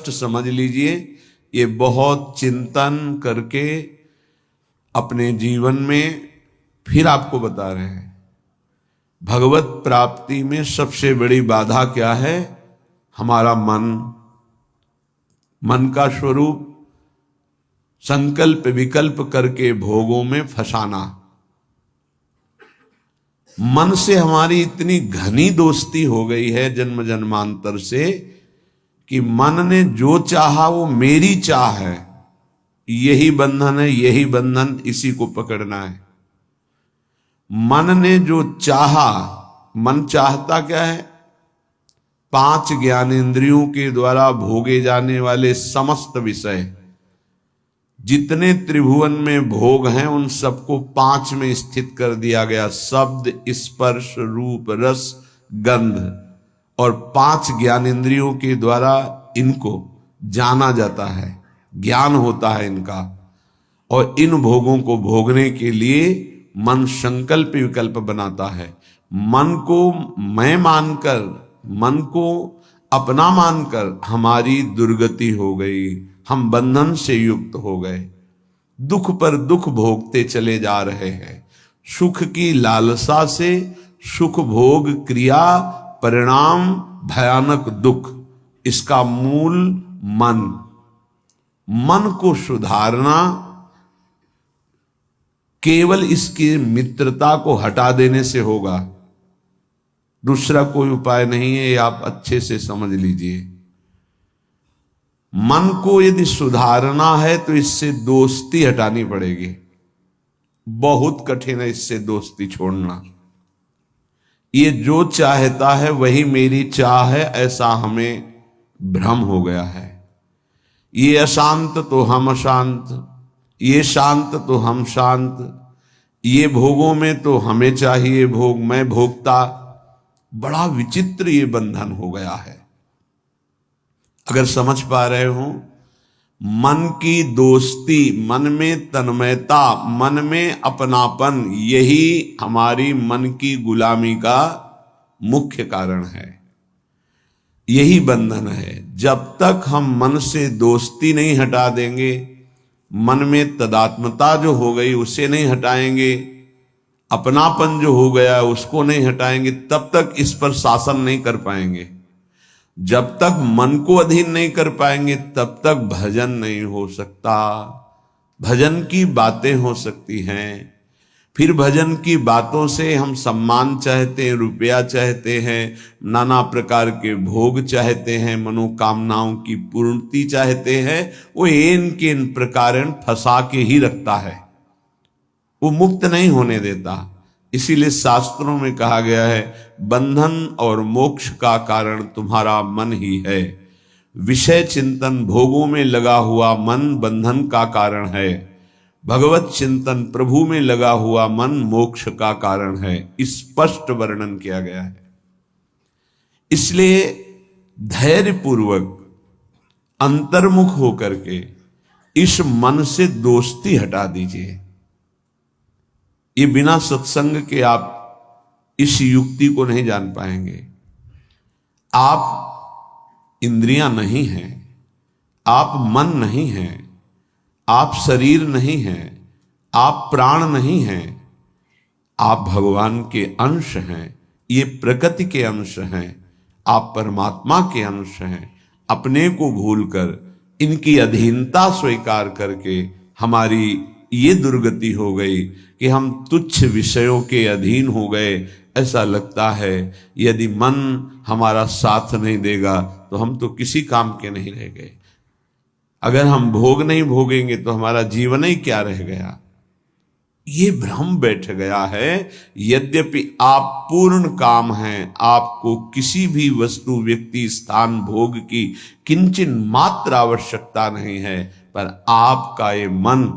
स्पष्ट समझ लीजिए। ये बहुत चिंतन करके अपने जीवन में फिर आपको बता रहे हैं। भगवत प्राप्ति में सबसे बड़ी बाधा क्या है? हमारा मन का स्वरूप संकल्प विकल्प करके भोगों में फंसाना। मन से हमारी इतनी घनी दोस्ती हो गई है जन्म जन्मांतर से कि मन ने जो चाहा वो मेरी चाह है, यही बंधन है, यही बंधन, इसी को पकड़ना है। मन ने जो चाहा, मन चाहता क्या है? 5 ज्ञानेंद्रियों के द्वारा भोगे जाने वाले समस्त विषय, जितने त्रिभुवन में भोग हैं उन सबको 5 में स्थित कर दिया गया। शब्द, स्पर्श, रूप, रस, गंध, और 5 ज्ञानेंद्रियों के द्वारा इनको जाना जाता है, ज्ञान होता है इनका। और इन भोगों को भोगने के लिए मन संकल्प विकल्प बनाता है। मन को मैं मानकर, मन को अपना मानकर हमारी दुर्गति हो गई, हम बंधन से युक्त हो गए, दुख पर दुख भोगते चले जा रहे हैं। सुख की लालसा से सुख भोग क्रिया परिणाम भयानक दुख, इसका मूल मन को सुधारना केवल इसकी मित्रता को हटा देने से होगा, दूसरा कोई उपाय नहीं है। ये आप अच्छे से समझ लीजिए। मन को यदि सुधारना है तो इससे दोस्ती हटानी पड़ेगी। बहुत कठिन है इससे दोस्ती छोड़ना। ये जो चाहता है वही मेरी चाह है, ऐसा हमें भ्रम हो गया है। ये अशांत तो हम अशांत, ये शांत तो हम शांत, ये भोगों में तो हमें चाहिए भोग, मैं भोगता। बड़ा विचित्र ये बंधन हो गया है। अगर समझ पा रहे हो, मन की दोस्ती, मन में तन्मयता, मन में अपनापन, यही हमारी मन की गुलामी का मुख्य कारण है, यही बंधन है। जब तक हम मन से दोस्ती नहीं हटा देंगे, मन में तदात्मता जो हो गई उसे नहीं हटाएंगे, अपनापन जो हो गया उसको नहीं हटाएंगे, तब तक इस पर शासन नहीं कर पाएंगे। जब तक मन को अधीन नहीं कर पाएंगे तब तक भजन नहीं हो सकता। भजन की बातें हो सकती हैं, फिर भजन की बातों से हम सम्मान चाहते हैं, रुपया चाहते हैं, नाना प्रकार के भोग चाहते हैं, मनोकामनाओं की पूर्ति चाहते हैं। वो इन के इन प्रकार फंसा के ही रखता है, वो मुक्त नहीं होने देता। इसीलिए शास्त्रों में कहा गया है, बंधन और मोक्ष का कारण तुम्हारा मन ही है। विषय चिंतन भोगों में लगा हुआ मन बंधन का कारण है, भगवत चिंतन प्रभु में लगा हुआ मन मोक्ष का कारण है। स्पष्ट वर्णन किया गया है। इसलिए धैर्य पूर्वक अंतर्मुख होकर के इस मन से दोस्ती हटा दीजिए। ये बिना सत्संग के आप इस युक्ति को नहीं जान पाएंगे। आप इंद्रियां नहीं हैं, आप मन नहीं हैं, आप शरीर नहीं हैं, आप प्राण नहीं हैं, आप भगवान के अंश हैं, ये प्रकृति के अंश हैं, आप परमात्मा के अंश हैं। अपने को भूलकर इनकी अधीनता स्वीकार करके हमारी ये दुर्गति हो गई कि हम तुच्छ विषयों के अधीन हो गए। ऐसा लगता है यदि मन हमारा साथ नहीं देगा तो हम तो किसी काम के नहीं रह गए। अगर हम भोग नहीं भोगेंगे तो हमारा जीवन ही क्या रह गया। ये भ्रम बैठ गया है। यद्यपि आप पूर्ण काम हैं, आपको किसी भी वस्तु व्यक्ति स्थान भोग की किंचित मात्र आवश्यकता नहीं है, पर आपका ये मन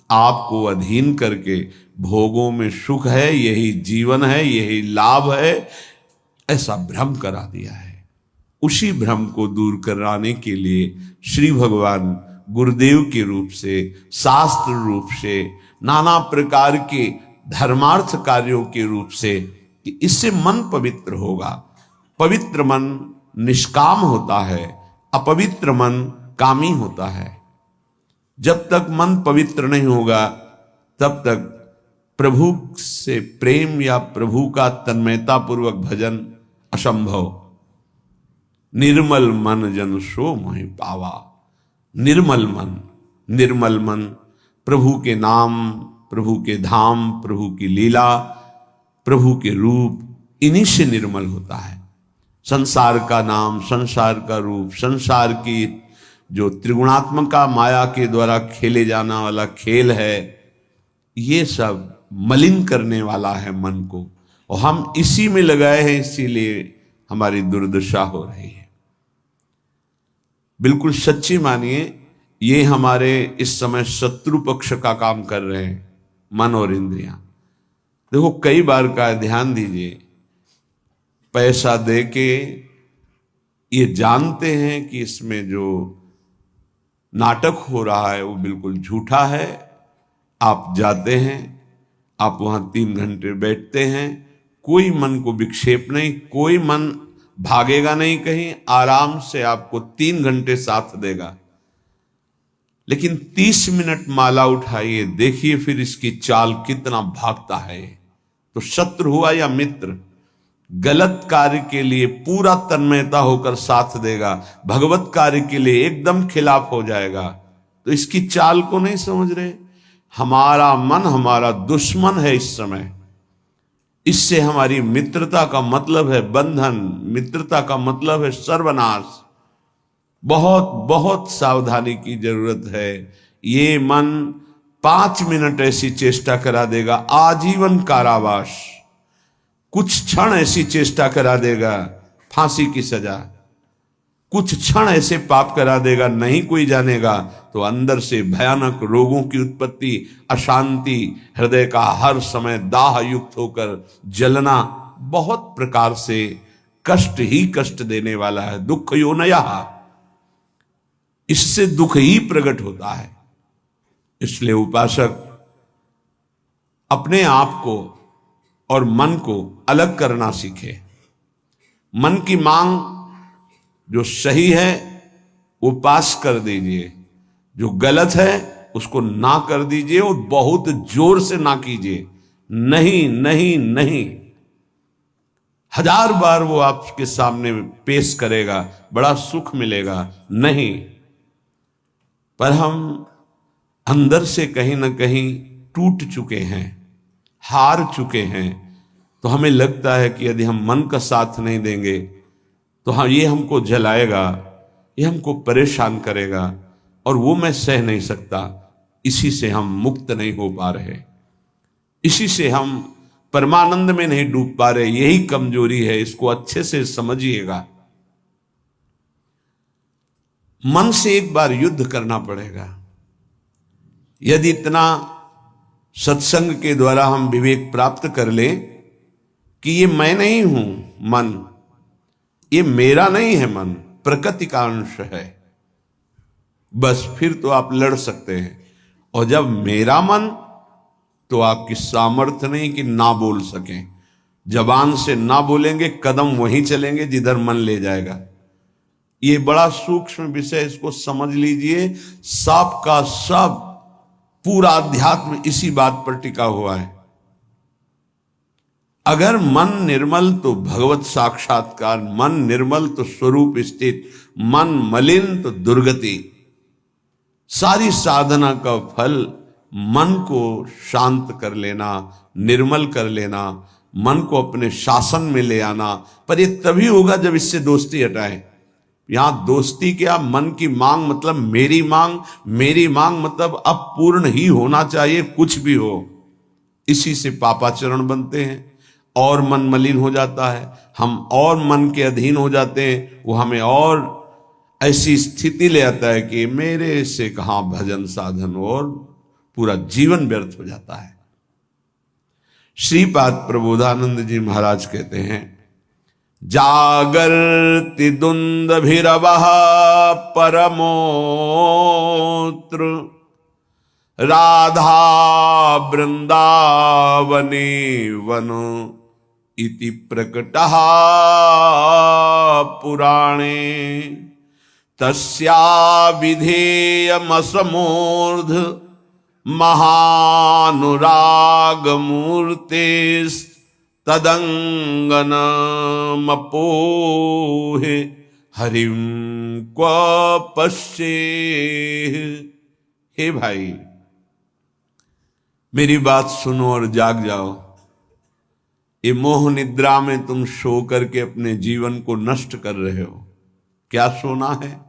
आपको अधीन करके भोगों में सुख है, यही जीवन है, यही लाभ है, ऐसा भ्रम करा दिया है। उसी भ्रम को दूर कराने के लिए श्री भगवान गुरुदेव के रूप से, शास्त्र रूप से, नाना प्रकार के धर्मार्थ कार्यों के रूप से, कि इससे मन पवित्र होगा। पवित्र मन निष्काम होता है, अपवित्र मन कामी होता है। जब तक मन पवित्र नहीं होगा तब तक प्रभु से प्रेम या प्रभु का तन्मयता पूर्वक भजन असंभव। निर्मल मन जन सो मोहि पावा। निर्मल मन प्रभु के नाम, प्रभु के धाम, प्रभु की लीला, प्रभु के रूप, इन्हीं से निर्मल होता है। संसार का नाम, संसार का रूप, संसार की जो त्रिगुणात्मका माया के द्वारा खेले जाना वाला खेल है, ये सब मलिन करने वाला है मन को, और हम इसी में लगाए हैं, इसीलिए हमारी दुर्दशा हो रही है। बिल्कुल सच्ची मानिए, ये हमारे इस समय शत्रु पक्ष का काम कर रहे हैं, मन और इंद्रियां। देखो, कई बार का ध्यान दीजिए, पैसा दे के ये जानते हैं कि इसमें जो नाटक हो रहा है वो बिल्कुल झूठा है। आप जाते हैं, आप वहां 3 घंटे बैठते हैं, कोई मन को विक्षेप नहीं, कोई मन भागेगा नहीं कहीं, आराम से आपको 3 घंटे साथ देगा। लेकिन 30 मिनट माला उठाइए, देखिए फिर इसकी चाल कितना भागता है। तो शत्रु हुआ या मित्र, गलत कार्य के लिए पूरा तन्मयता होकर साथ देगा, भगवत कार्य के लिए एकदम खिलाफ हो जाएगा। तो इसकी चाल को नहीं समझ रहे। हमारा मन हमारा दुश्मन है इस समय। इससे हमारी मित्रता का मतलब है बंधन, मित्रता का मतलब है सर्वनाश। बहुत बहुत सावधानी की जरूरत है। ये मन 5 मिनट ऐसी चेष्टा करा देगा, आजीवन कारावास। कुछ क्षण ऐसी चेष्टा करा देगा, फांसी की सजा। कुछ क्षण ऐसे पाप करा देगा, नहीं कोई जानेगा, तो अंदर से भयानक रोगों की उत्पत्ति, अशांति, हृदय का हर समय दाह युक्त होकर जलना, बहुत प्रकार से कष्ट ही कष्ट देने वाला है। दुख योनया, इससे दुख ही प्रकट होता है। इसलिए उपासक अपने आप को और मन को अलग करना सीखे। मन की मांग जो सही है वो पास कर दीजिए, जो गलत है उसको ना कर दीजिए, और बहुत जोर से ना कीजिए। नहीं नहीं नहीं, 1000 बार वो आपके सामने पेश करेगा, बड़ा सुख मिलेगा। नहीं, पर हम अंदर से कहीं ना कहीं टूट चुके हैं, हार चुके हैं। तो हमें लगता है कि यदि हम मन का साथ नहीं देंगे तो हाँ, ये हमको जलाएगा, ये हमको परेशान करेगा, और वो मैं सह नहीं सकता। इसी से हम मुक्त नहीं हो पा रहे, इसी से हम परमानंद में नहीं डूब पा रहे। यही कमजोरी है, इसको अच्छे से समझिएगा। मन से एक बार युद्ध करना पड़ेगा। यदि इतना सत्संग के द्वारा हम विवेक प्राप्त कर लें कि ये मैं नहीं हूं मन, ये मेरा नहीं है मन, प्रकृति का अंश है, बस फिर तो आप लड़ सकते हैं। और जब मेरा मन, तो आपकी सामर्थ्य नहीं कि ना बोल सकें। जबान से ना बोलेंगे, कदम वहीं चलेंगे जिधर मन ले जाएगा। ये बड़ा सूक्ष्म विषय, इसको समझ लीजिए। सब का सब पूरा अध्यात्म इसी बात पर टिका हुआ है। अगर मन निर्मल तो भगवत साक्षात्कार, मन निर्मल तो स्वरूप स्थित, मन मलिन तो दुर्गति। सारी साधना का फल मन को शांत कर लेना, निर्मल कर लेना, मन को अपने शासन में ले आना। पर यह तभी होगा जब इससे दोस्ती हटाएं। यहां दोस्ती क्या, मन की मांग मतलब मेरी मांग, मेरी मांग मतलब अब पूर्ण ही होना चाहिए, कुछ भी हो। इसी से पापाचरण बनते हैं और मन मलिन हो जाता है, हम और मन के अधीन हो जाते हैं। वो हमें और ऐसी स्थिति ले आता है कि मेरे से कहां भजन साधन, और पूरा जीवन व्यर्थ हो जाता है। श्रीपाद प्रबोधानंद जी महाराज कहते हैं, जागर्ति दुंदभिरवः परमोत्र राधा वृंदावने वनो इति प्रकटः पुराणे तस्या विधेयमसमूर्ध महानुराग मूर्तेस् तदंगनमपोहे हरिम क्व पश्ये। हे भाई, मेरी बात सुनो और जाग जाओ। ये मोह निद्रा में तुम सो करके अपने जीवन को नष्ट कर रहे हो। क्या सोना है?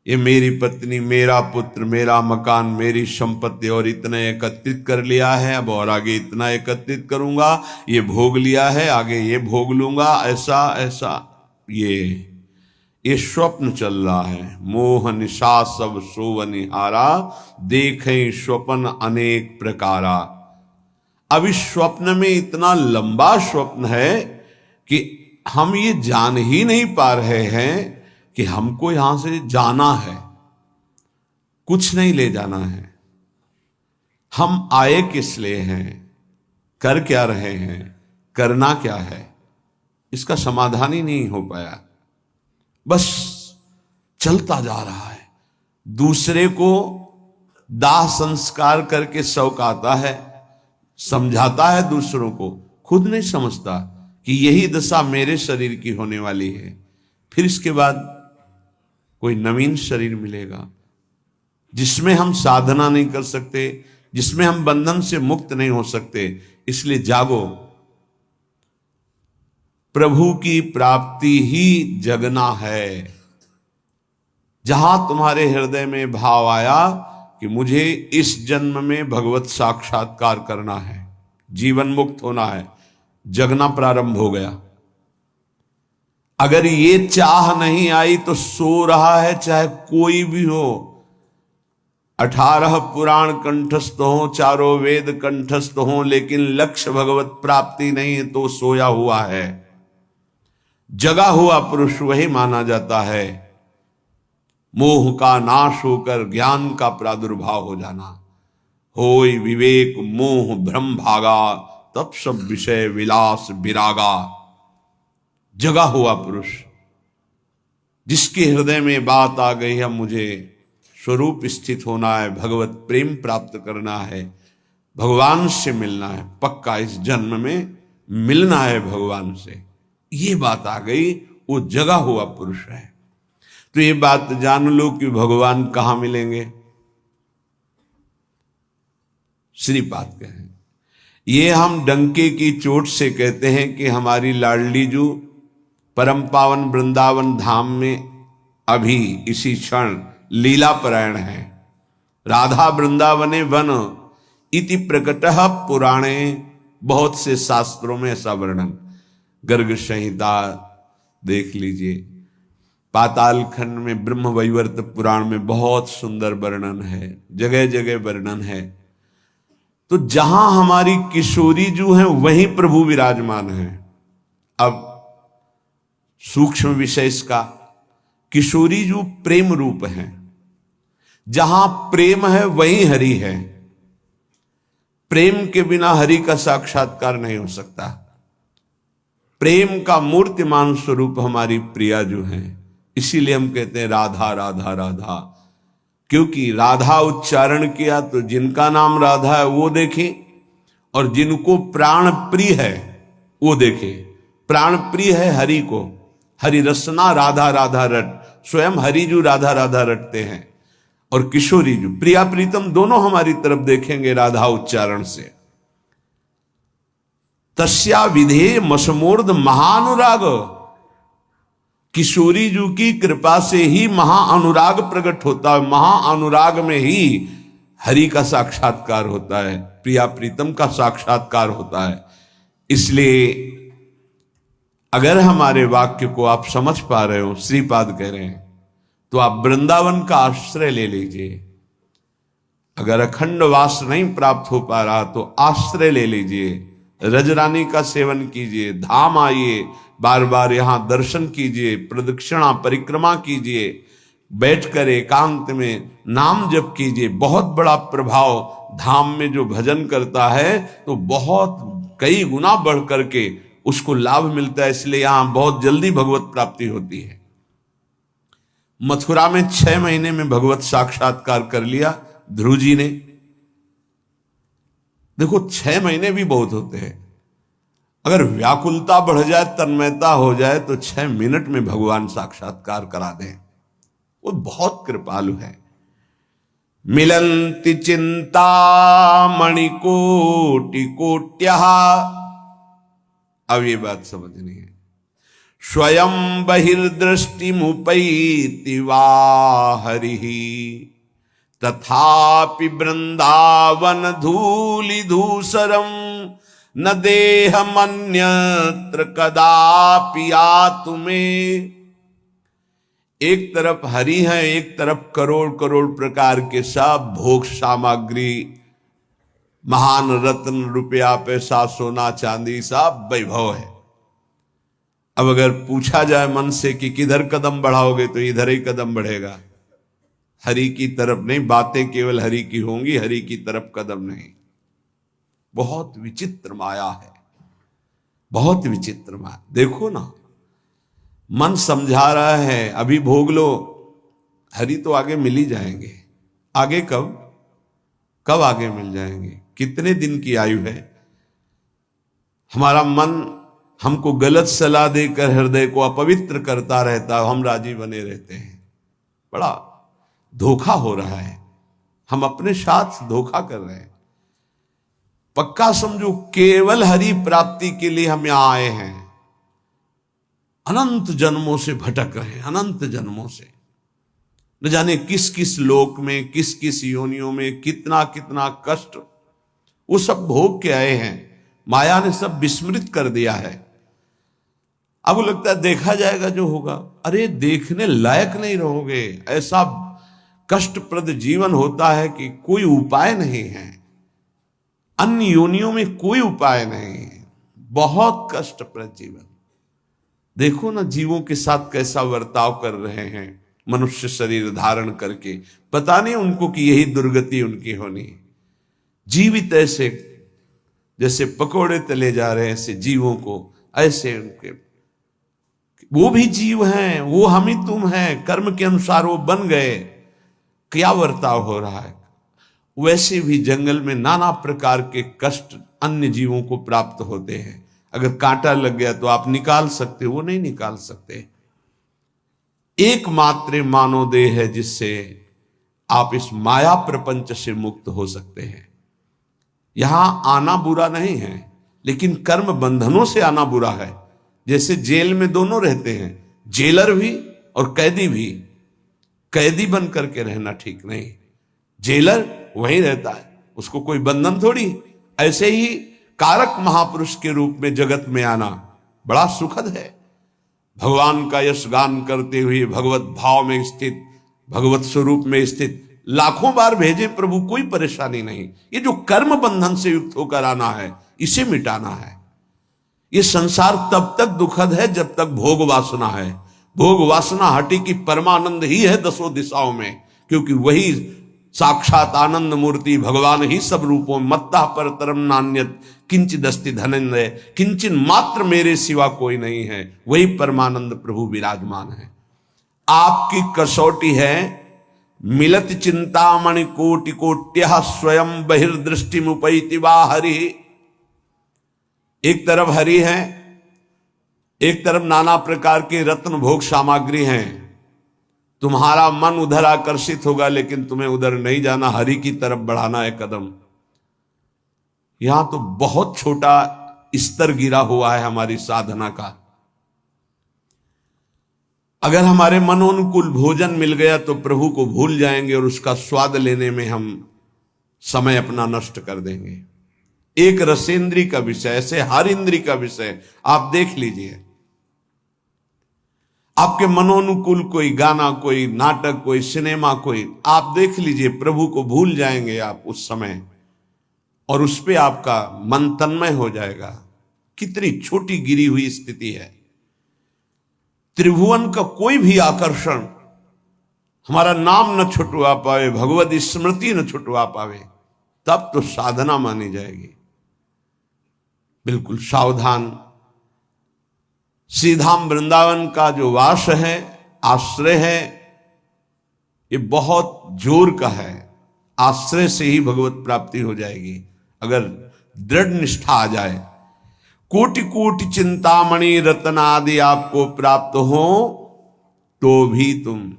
ये मेरी पत्नी, मेरा पुत्र, मेरा मकान, मेरी संपत्ति और इतना एकत्रित कर लिया है, अब और आगे इतना एकत्रित करूंगा, ये भोग लिया है, आगे ये भोग लूंगा, ऐसा ऐसा। ये स्वप्न चल रहा है। मोह निशा सब सोवनिहारा, देखें स्वप्न अनेक प्रकारा। अब इस स्वप्न में इतना लंबा स्वप्न है कि हम ये जान ही नहीं पा रहे हैं कि हमको यहां से जाना है, कुछ नहीं ले जाना है। हम आए किस लिए हैं, कर क्या रहे हैं, करना क्या है, इसका समाधान ही नहीं हो पाया। बस चलता जा रहा है। दूसरे को दाह संस्कार करके शौक आता है, समझाता है दूसरों को, खुद नहीं समझता कि यही दशा मेरे शरीर की होने वाली है। फिर इसके बाद कोई नवीन शरीर मिलेगा जिसमें हम साधना नहीं कर सकते, जिसमें हम बंधन से मुक्त नहीं हो सकते। इसलिए जागो, प्रभु की प्राप्ति ही जगना है। जहां तुम्हारे हृदय में भाव आया कि मुझे इस जन्म में भगवत साक्षात्कार करना है, जीवन मुक्त होना है, जगना प्रारंभ हो गया। अगर ये चाह नहीं आई तो सो रहा है, चाहे कोई भी हो। 18 पुराण कंठस्थ हो, चारों वेद कंठस्थ हो, लेकिन लक्ष्य भगवत प्राप्ति नहीं है तो सोया हुआ है। जगा हुआ पुरुष वही माना जाता है। मोह का नाश होकर ज्ञान का प्रादुर्भाव हो जाना। होय विवेक मोह भ्रम भागा, तब सब विषय विलास विरागा। जगा हुआ पुरुष जिसके हृदय में बात आ गई है, मुझे स्वरूप स्थित होना है, भगवत प्रेम प्राप्त करना है, भगवान से मिलना है, पक्का इस जन्म में मिलना है भगवान से, ये बात आ गई, वो जगा हुआ पुरुष है। तो ये बात जान लो कि भगवान कहां मिलेंगे। श्रीपाद कहें, ये हम डंके की चोट से कहते हैं कि हमारी लाडली जू परम पावन वृंदावन धाम में अभी इसी क्षण लीला परायण है। राधा वृंदावने वन इति प्रकटः पुराणे, बहुत से शास्त्रों में ऐसा वर्णन, गर्ग संहिता देख लीजिए, पाताल खंड में ब्रह्म वैवर्त पुराण में बहुत सुंदर वर्णन है, जगह जगह वर्णन है। तो जहां हमारी किशोरी जो है वहीं प्रभु विराजमान है। अब सूक्ष्म विषय इसका, किशोरी जो प्रेम रूप है, जहां प्रेम है वहीं हरि है। प्रेम के बिना हरि का साक्षात्कार नहीं हो सकता। प्रेम का मूर्तिमान स्वरूप हमारी प्रिया जो है, इसीलिए हम कहते हैं राधा राधा राधा, क्योंकि राधा उच्चारण किया तो जिनका नाम राधा है वो देखे, और जिनको प्राण प्रिय है वो देखे। प्राण प्रिय है हरि को, हरि रसना राधा राधा रट, स्वयं हरि जो राधा राधा रटते हैं, और किशोरी जो प्रिया प्रीतम दोनों हमारी तरफ देखेंगे राधा उच्चारण से। तस्या विधेय मसमूर्ध महानुराग, किशोरी जी की कृपा से ही महाअनुराग प्रकट होता है। महाअनुराग में ही हरि का साक्षात्कार होता है, प्रिया प्रीतम का साक्षात्कार होता है। इसलिए अगर हमारे वाक्य को आप समझ पा रहे हो, श्रीपाद कह रहे हैं, तो आप वृंदावन का आश्रय ले लीजिए। अगर अखंड वास नहीं प्राप्त हो पा रहा तो आश्रय ले लीजिए, रजरानी का सेवन कीजिए, धाम आइए, बार बार यहां दर्शन कीजिए, प्रदक्षिणा परिक्रमा कीजिए, बैठकर एकांत में नाम जप कीजिए। बहुत बड़ा प्रभाव धाम में जो भजन करता है तो बहुत कई गुना बढ़ करके उसको लाभ मिलता है। इसलिए यहां बहुत जल्दी भगवत प्राप्ति होती है। मथुरा में 6 महीने में भगवत साक्षात्कार कर लिया ध्रुव जी ने। देखो 6 महीने भी बहुत होते हैं। अगर व्याकुलता बढ़ जाए, तन्मयता हो जाए, तो 6 मिनट में भगवान साक्षात्कार करा दें। वो बहुत कृपालु है। मिलंति चिंता मणिकोटि कोट्यः, अब ये बात समझनी है। स्वयं बहिर्दृष्टि मुपैति वा हरिः, तथापि वृंदावन धूलि धूसरम न देहमन्यत्र कदापि आतुमे। एक तरफ हरि है, एक तरफ करोड़ करोड़ प्रकार के सब भोग सामग्री, महान रत्न, रुपया, पैसा, सोना, चांदी, सब वैभव है। अब अगर पूछा जाए मन से कि किधर कदम बढ़ाओगे, तो इधर ही कदम बढ़ेगा, हरि की तरफ नहीं। बातें केवल हरि की होंगी, हरि की तरफ कदम नहीं। बहुत विचित्र माया है, बहुत विचित्र माया। देखो ना, मन समझा रहा है अभी भोग लो, हरि तो आगे मिल ही जाएंगे। आगे कब कब आगे मिल जाएंगे? कितने दिन की आयु है? हमारा मन हमको गलत सलाह देकर हृदय को अपवित्र करता रहता, हम राजी बने रहते हैं। बड़ा धोखा हो रहा है, हम अपने साथ धोखा कर रहे हैं। पक्का समझो, केवल हरि प्राप्ति के लिए हम यहां आए हैं। अनंत जन्मों से भटक रहे हैं, अनंत जन्मों से, न जाने किस किस लोक में, किस किस योनियों में कितना कितना कष्ट, वो सब भोग के आए हैं। माया ने सब विस्मृत कर दिया है। अब लगता है देखा जाएगा जो होगा। अरे देखने लायक नहीं रहोगे। ऐसा कष्टप्रद जीवन होता है कि कोई उपाय नहीं है। अन्य योनियों में कोई उपाय नहीं है। बहुत कष्टप्रद जीवन। देखो ना जीवों के साथ कैसा बर्ताव कर रहे हैं मनुष्य शरीर धारण करके। पता नहीं उनको कि यही दुर्गति उनकी होनी है। जीवित ऐसे जैसे पकोड़े तले जा रहे हैं, ऐसे जीवों को, ऐसे उनके, वो भी जीव हैं, वो हम ही तुम हैं, कर्म के अनुसार वो बन गए। क्या बर्ताव हो रहा है? वैसे भी जंगल में नाना प्रकार के कष्ट अन्य जीवों को प्राप्त होते हैं। अगर कांटा लग गया तो आप निकाल सकते हो, वो नहीं निकाल सकते। एकमात्र मानव देह है जिससे आप इस माया प्रपंच से मुक्त हो सकते हैं। यहां आना बुरा नहीं है, लेकिन कर्म बंधनों से आना बुरा है। जैसे जेल में दोनों रहते हैं, जेलर भी और कैदी भी। कैदी बन करके रहना ठीक नहीं, जेलर वहीं रहता है, उसको कोई बंधन थोड़ी। ऐसे ही कारक महापुरुष के रूप में जगत में आना बड़ा सुखद है। भगवान का यश गान करते हुए भगवत भाव में स्थित, भगवत स्वरूप में स्थित लाखों बार भेजे प्रभु, कोई परेशानी नहीं। ये जो कर्म बंधन से युक्त होकर आना है, इसे मिटाना है। ये संसार तब तक दुखद है जब तक भोग वासना है। भोग वासना हटी की परमानंद ही है दसों दिशाओं में, क्योंकि वही साक्षात आनंद मूर्ति भगवान ही सब रूपों में। मत्तः परतरम नान्यत किंचिदस्ति धनंजय, किंचन मात्र मेरे सिवा कोई नहीं है। वही परमानंद प्रभु विराजमान है। आपकी कसौटी है मिलत चिंतामणि कोटि कोट्यः स्वयं बहिर्दृष्टि मुपैति वा हरि। एक तरफ हरि है, एक तरफ नाना प्रकार के रत्न भोग सामग्री हैं। तुम्हारा मन उधर आकर्षित होगा, लेकिन तुम्हें उधर नहीं जाना, हरि की तरफ बढ़ाना है कदम। यहां तो बहुत छोटा स्तर गिरा हुआ है हमारी साधना का। अगर हमारे मनोनुकूल भोजन मिल गया तो प्रभु को भूल जाएंगे और उसका स्वाद लेने में हम समय अपना नष्ट कर देंगे। एक रसेंद्री का विषय, ऐसे हर इंद्री का विषय आप देख लीजिए। आपके मनोनुकूल कोई गाना, कोई नाटक, कोई सिनेमा, कोई आप देख लीजिए, प्रभु को भूल जाएंगे आप उस समय, और उस पे आपका मन तन्मय हो जाएगा। कितनी छोटी गिरी हुई स्थिति है। त्रिभुवन का कोई भी आकर्षण हमारा नाम न छुटवा पावे, भगवत स्मृति न छुटवा पावे, तब तो साधना मानी जाएगी। बिल्कुल सावधान। श्रीधाम वृंदावन का जो वास है, आश्रय है, ये बहुत जोर का है। आश्रय से ही भगवत प्राप्ति हो जाएगी अगर दृढ़ निष्ठा आ जाए। कोटि कोटि चिंतामणि रत्न आदि आपको प्राप्त हो तो भी तुम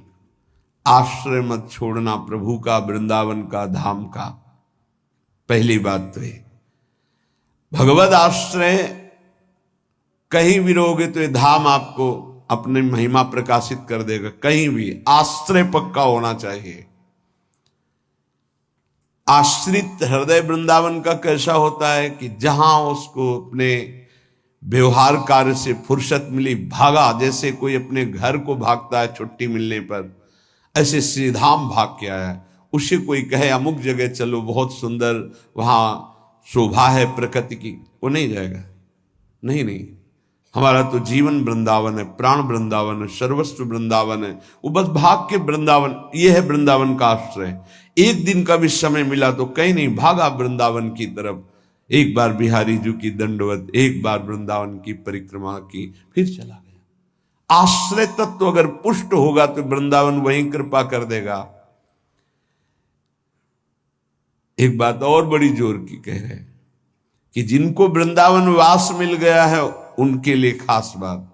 आश्रय मत छोड़ना प्रभु का, वृंदावन का, धाम का। पहली बात तो ये भगवद आश्रय कहीं भी रहोगे तो ये धाम आपको अपनी महिमा प्रकाशित कर देगा। कहीं भी आश्रय पक्का होना चाहिए। आश्रित हृदय वृंदावन का कैसा होता है कि जहां उसको अपने व्यवहार कार्य से फुर्सत मिली भागा, जैसे कोई अपने घर को भागता है छुट्टी मिलने पर, ऐसे श्रीधाम भाग के आया। उसे कोई कहे अमुक जगह चलो बहुत सुंदर वहां शोभा है प्रकृति की, वो नहीं जाएगा। नहीं, हमारा तो जीवन वृंदावन है, प्राण वृंदावन है, सर्वस्व वृंदावन है। वो बस भाग के वृंदावन, ये है वृंदावन का आश्रय। एक दिन का भी समय मिला तो कहीं नहीं, भागा वृंदावन की तरफ। एक बार बिहारी जी की दंडवत, एक बार वृंदावन की परिक्रमा की, फिर चला गया। आश्रय तत्व अगर पुष्ट होगा तो वृंदावन वहीं कृपा कर देगा। एक बात और बड़ी जोर की कह रहे कि जिनको वृंदावन वास मिल गया है उनके लिए खास बात।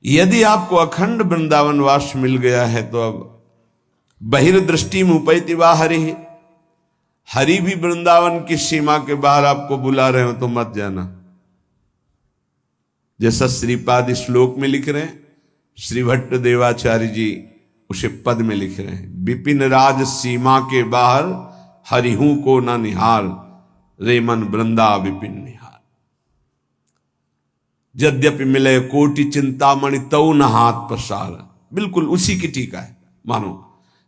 यदि आपको अखंड वृंदावन वास मिल गया है तो अब बहिर्दृष्टि मुपैति वा हरि, हरि भी वृंदावन की सीमा के बाहर आपको बुला रहे हो तो मत जाना। जैसा श्रीपाद श्लोक में लिख रहे हैं, श्री भट्ट देवाचार्य जी उसे पद में लिख रहे हैं, विपिन राज सीमा के बाहर हरिहू को न निहार, रे मन वृंदा विपिन निहार। यद्यपि मिले कोटि चिंतामणि तऊ न हाथ पसार। बिल्कुल उसी की टीका है मानो।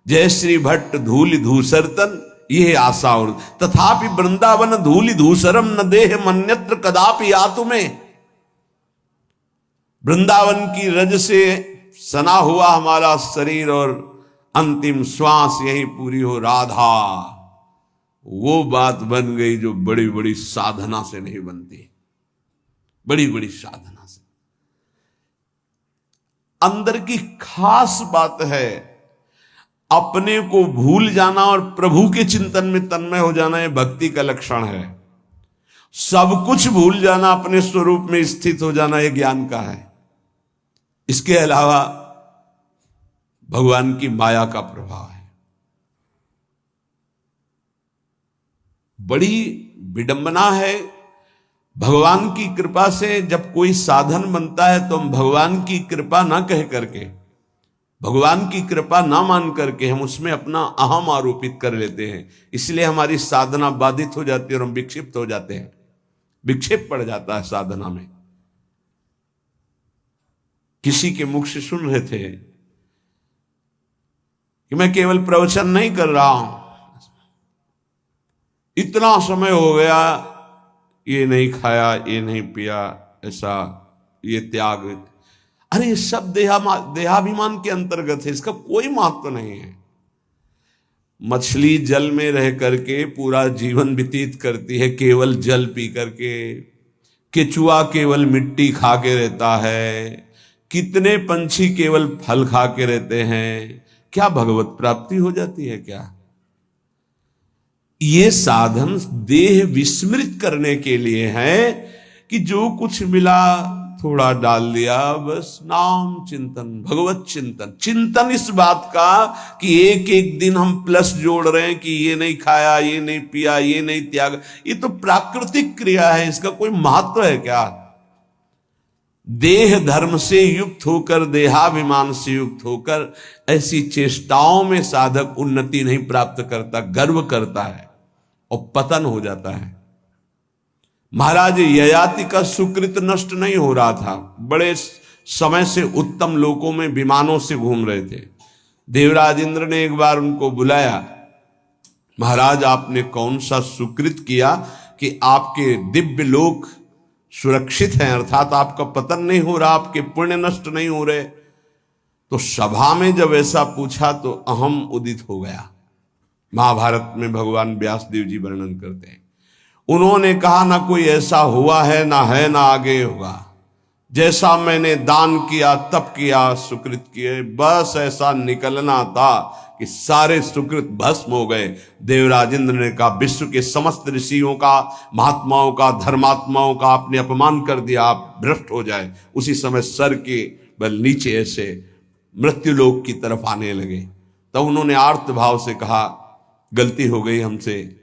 जय श्री भट्ट धूलि धूसरतन यह आशा और, तथापि वृंदावन धूलि धूसरम न देह मन्यत्र कदापि आतु में। वृंदावन की रज से सना हुआ हमारा शरीर और अंतिम श्वास यही पूरी हो राधा, वो बात बन गई जो बड़ी बड़ी साधना से नहीं बनती, बड़ी बड़ी साधना से। अंदर की खास बात है अपने को भूल जाना और प्रभु के चिंतन में तन्मय हो जाना, यह भक्ति का लक्षण है। सब कुछ भूल जाना, अपने स्वरूप में स्थित हो जाना, यह ज्ञान का है। इसके अलावा भगवान की माया का प्रभाव है। बड़ी विडंबना है, भगवान की कृपा से जब कोई साधन बनता है तो हम भगवान की कृपा ना कह करके, भगवान की कृपा ना मान करके हम उसमें अपना अहम आरोपित कर लेते हैं। इसलिए हमारी साधना बाधित हो जाती है और हम विक्षिप्त हो जाते हैं, विक्षेप पड़ जाता है साधना में। किसी के मुख से सुन रहे थे कि मैं केवल प्रवचन नहीं कर रहा हूं, इतना समय हो गया, ये नहीं खाया, ये नहीं पिया, ऐसा ये त्याग। अरे ये सब देहाभिमान के अंतर्गत है, इसका कोई महत्व नहीं है। मछली जल में रह करके पूरा जीवन व्यतीत करती है केवल जल पी करके, केचुआ केवल मिट्टी खा के रहता है, कितने पंछी केवल फल खा के रहते हैं। क्या भगवत प्राप्ति हो जाती है क्या? ये साधन देह विस्मृत करने के लिए है कि जो कुछ मिला थोड़ा डाल दिया, बस नाम चिंतन, भगवत चिंतन। चिंतन इस बात का कि एक एक दिन हम प्लस जोड़ रहे हैं कि ये नहीं खाया, ये नहीं पिया, ये नहीं त्याग, ये तो प्राकृतिक क्रिया है, इसका कोई महत्व है क्या? देह धर्म से युक्त होकर, देहाभिमान से युक्त होकर ऐसी चेष्टाओं में साधक उन्नति नहीं प्राप्त करता, गर्व करता है और पतन हो जाता है। महाराज ययाति का सुकृत नष्ट नहीं हो रहा था, बड़े समय से उत्तम लोकों में विमानों से घूम रहे थे। देवराज इंद्र ने एक बार उनको बुलाया, महाराज आपने कौन सा सुकृत किया कि आपके दिव्य लोक सुरक्षित हैं, अर्थात आपका पतन नहीं हो रहा, आपके पुण्य नष्ट नहीं हो रहे। तो सभा में जब ऐसा पूछा तो अहम उदित हो गया। महाभारत में भगवान व्यासदेव जी वर्णन करते हैं, उन्होंने कहा ना कोई ऐसा हुआ है, ना है, ना आगे होगा। जैसा मैंने दान किया तप किया सुकृत किए, बस ऐसा निकलना था कि सारे सुकृत भस्म हो गए। देवराज इंद्र ने कहा विश्व के समस्त ऋषियों का, महात्माओं का, धर्मात्माओं का आपने अपमान कर दिया, आप भ्रष्ट हो जाए। उसी समय सर के बल नीचे ऐसे मृत्युलोक की तरफ आने लगे। तब उन्होंने आर्त भाव से कहा गलती हो गई हमसे,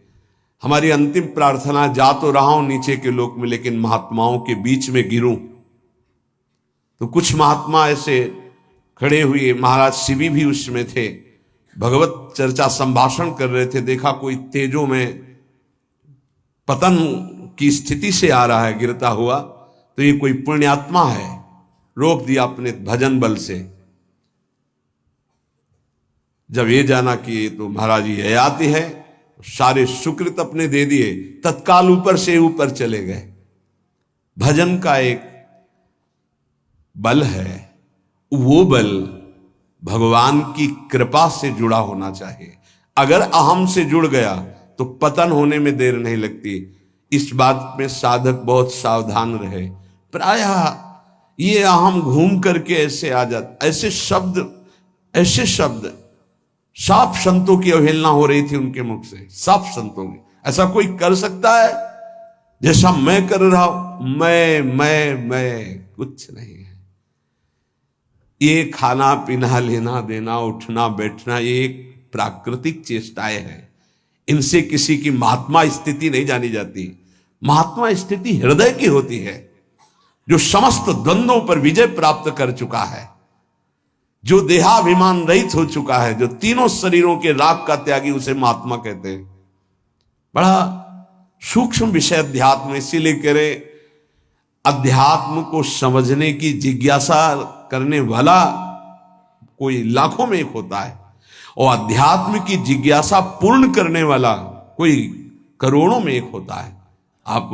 हमारी अंतिम प्रार्थना, जा तो रहा हूं नीचे के लोक में लेकिन महात्माओं के बीच में गिरूं। तो कुछ महात्मा ऐसे खड़े हुए, महाराज शिवी भी उसमें थे, भगवत चर्चा संभाषण कर रहे थे। देखा कोई तेजों में पतन की स्थिति से आ रहा है गिरता हुआ, तो ये कोई पुण्यात्मा है, रोक दिया अपने भजन बल से। जब ये जाना कि ये तो महाराज ये आती है, सारे सुकृत अपने दे दिए, तत्काल ऊपर से ऊपर चले गए। भजन का एक बल है, वो बल भगवान की कृपा से जुड़ा होना चाहिए। अगर अहम से जुड़ गया तो पतन होने में देर नहीं लगती। इस बात में साधक बहुत सावधान रहे। प्रायः ये अहम घूम करके ऐसे आ जाता, ऐसे शब्द साफ संतों की अवहेलना हो रही थी उनके मुख से, साफ संतों की। ऐसा कोई कर सकता है जैसा मैं कर रहा हूं? मैं कुछ नहीं है। ये खाना पीना, लेना देना, उठना बैठना, ये एक प्राकृतिक चेष्टाएं हैं। इनसे किसी की महात्मा स्थिति नहीं जानी जाती। महात्मा स्थिति हृदय की होती है, जो समस्त द्वंद्वों पर विजय प्राप्त कर चुका है, जो देहाभिमान रहित हो चुका है, जो तीनों शरीरों के राग का त्यागी, उसे महात्मा कहते हैं। बड़ा सूक्ष्म विषय अध्यात्म, इसीलिए कह रहे अध्यात्म को समझने की जिज्ञासा करने वाला कोई लाखों में एक होता है, और अध्यात्म की जिज्ञासा पूर्ण करने वाला कोई करोड़ों में एक होता है। आप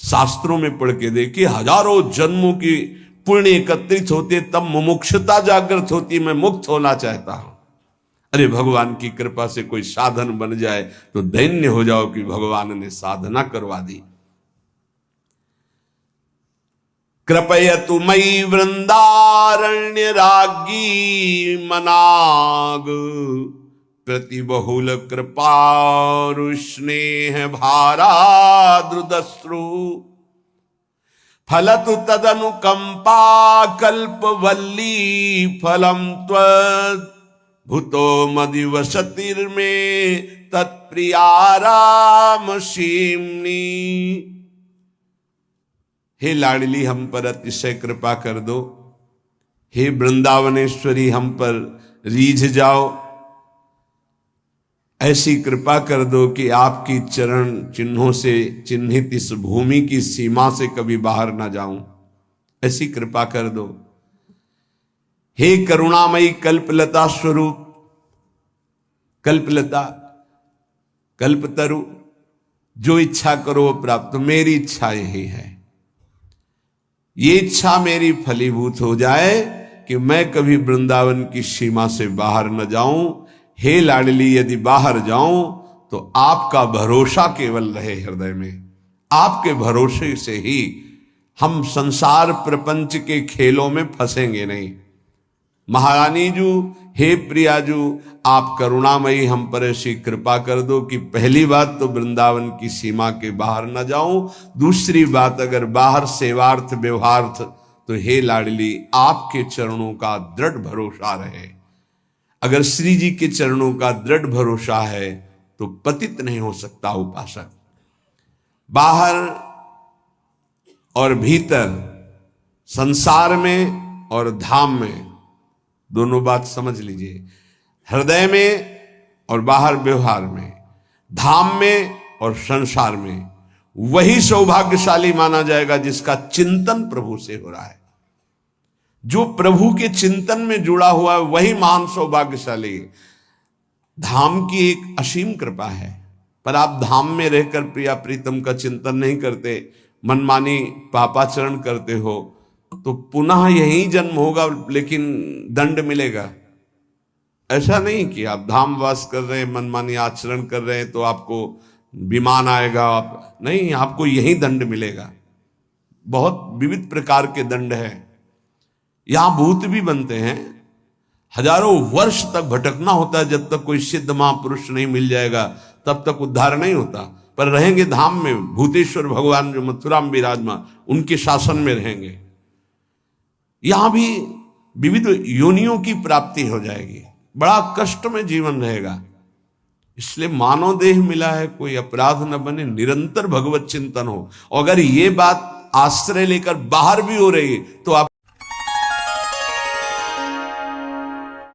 शास्त्रों में पढ़ के देखिए, हजारों जन्मों की पुण्य एकत्रित होते तब मुमुक्षुता जागृत होती, मैं मुक्त होना चाहता हूं। अरे भगवान की कृपा से कोई साधन बन जाए तो दैन्य हो जाओ कि भगवान ने साधना करवा दी। कृपयतु मयि वृंदारण्य राज्ञी मनाग, प्रतिबहुल कृपारुष्णेह भाराद्रुदश्रु, फलतु तदनुकंपा कल्पवल्ली, फलम त्वद् भूतो मदिवसतिर्मे तत्प्रियारामशीम्नि। हे लाडली हम पर अतिशय कृपा कर दो, हे वृंदावनेश्वरी हम पर रीझ जाओ, ऐसी कृपा कर दो कि आपकी चरण चिन्हों से चिन्हित इस भूमि की सीमा से कभी बाहर ना जाऊं, ऐसी कृपा कर दो। हे करुणामयी कल्पलता स्वरूप, कल्पलता कल्पतरु, जो इच्छा करो वो प्राप्त। मेरी इच्छा यही है, ये इच्छा मेरी फलीभूत हो जाए कि मैं कभी वृंदावन की सीमा से बाहर न जाऊं। हे लाडली, यदि बाहर जाऊं तो आपका भरोसा केवल रहे हृदय में। आपके भरोसे से ही हम संसार प्रपंच के खेलों में फंसेंगे नहीं। महारानी जू, हे प्रिया जू, आप करुणामयी हम पर ऐसी कृपा कर दो कि पहली बात तो वृंदावन की सीमा के बाहर न जाऊं, दूसरी बात अगर बाहर सेवार्थ व्यवहार्थ तो हे लाडली आपके चरणों का दृढ़ भरोसा रहे। अगर श्री जी के चरणों का दृढ़ भरोसा है तो पतित नहीं हो सकता उपासक। बाहर और भीतर, संसार में और धाम में, दोनों बात समझ लीजिए। हृदय में और बाहर व्यवहार में, धाम में और संसार में, वही सौभाग्यशाली माना जाएगा जिसका चिंतन प्रभु से हो रहा है। जो प्रभु के चिंतन में जुड़ा हुआ है वही महान सौभाग्यशाली। धाम की एक असीम कृपा है, पर आप धाम में रहकर प्रिया प्रीतम का चिंतन नहीं करते, मनमानी पापाचरण करते हो, तो पुनः यही जन्म होगा लेकिन दंड मिलेगा। ऐसा नहीं कि आप धाम वास कर रहे हैं, मनमानी आचरण कर रहे हैं तो आपको विमान आएगा, नहीं, आपको यही दंड मिलेगा। बहुत विविध प्रकार के दंड है। यहां भूत भी बनते हैं, हजारों वर्ष तक भटकना होता है, जब तक कोई सिद्ध महापुरुष नहीं मिल जाएगा तब तक उद्धार नहीं होता। पर रहेंगे धाम में, भूतेश्वर भगवान जो मथुरा में विराजमान, उनके शासन में रहेंगे। यहां भी विविध योनियों की प्राप्ति हो जाएगी, बड़ा कष्ट में जीवन रहेगा। इसलिए मानव देह मिला है, कोई अपराध न बने, निरंतर भगवत चिंतन हो। अगर ये बात आश्रय लेकर बाहर भी हो रही है तो आप